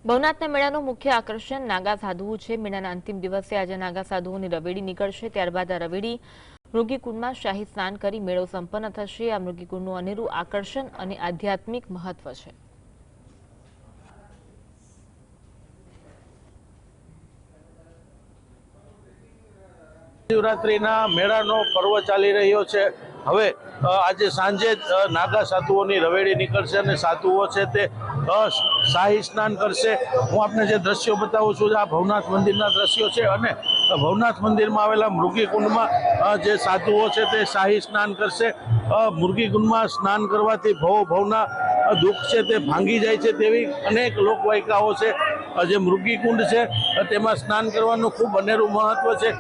ભવનાથના મેળાનું મુખ્ય આકર્ષણ નાગા સાધુઓ છે। મેળાના અંતિમ દિવસે આજે નાગા સાધુઓની રવેડી નીકળશે। ત્યારબાદ આ રવેડી મૃગીકુંડમાં શાહી સ્નાન કરી મેળો સંપન્ન થશે। આ મૃગીકુંડનું અનેરું આકર્ષણ અને આધ્યાત્મિક મહત્વ છે। શિવરાત્રીના મેળાનો પર્વ ચાલી રહ્યો છે। હવે આજે સાંજે જ નાગા સાધુઓની રવેડી નીકળશે અને સાધુઓ છે તે શાહી સ્નાન કરશે। હું આપને જે દ્રશ્યો બતાવું છું આ ભવનાથ મંદિરના દ્રશ્યો છે અને ભવનાથ મંદિરમાં આવેલા મૃગીકુંડમાં જે સાધુઓ છે તે શાહી સ્નાન કરશે। મૃગીકુંડમાં સ્નાન કરવાથી ભવના દુઃખ છે તે ભાંગી જાય છે તેવી અનેક લોકવાયકાઓ છે। જે મૃગીકુંડ છે તેમાં સ્નાન કરવાનું ખૂબ અનેરું મહત્વ છે।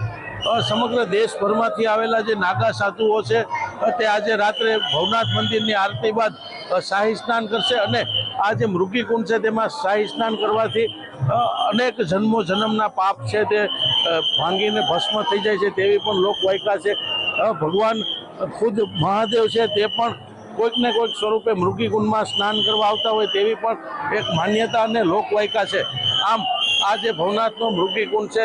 સમગ્ર દેશભરમાંથી આવેલા જે નાગા સાધુઓ છે તે આજે રાત્રે ભવનાથ મંદિરની આરતી બાદ શાહી સ્નાન કરશે અને આ જે મૃગીકુંડ છે તેમાં શાહી સ્નાન કરવાથી અનેક જન્મો જન્મના પાપ છે તે ભાંગીને ભસ્મ થઈ જાય છે તેવી પણ લોકવાયકા છે। ભગવાન ખુદ મહાદેવ છે તે પણ કોઈક ને કોઈક સ્વરૂપે મૃગીકુંડમાં સ્નાન કરવા આવતા હોય તેવી પણ એક માન્યતા અને લોકવાયકા છે। આમ આ જે ભવનાથનો મૃગીકુંડ છે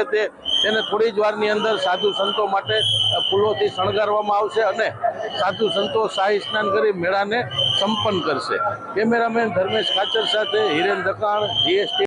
તેને થોડી જ વારની અંદર સાધુ સંતો માટે ફૂલોથી શણગારવામાં આવશે અને સાધુ સંતો શાહી સ્નાન કરી મેળાને સંપન્ન કરશે। કેમેરામેન ધર્મેશ ખાચર સાથે હિરેન દકાણ, GST।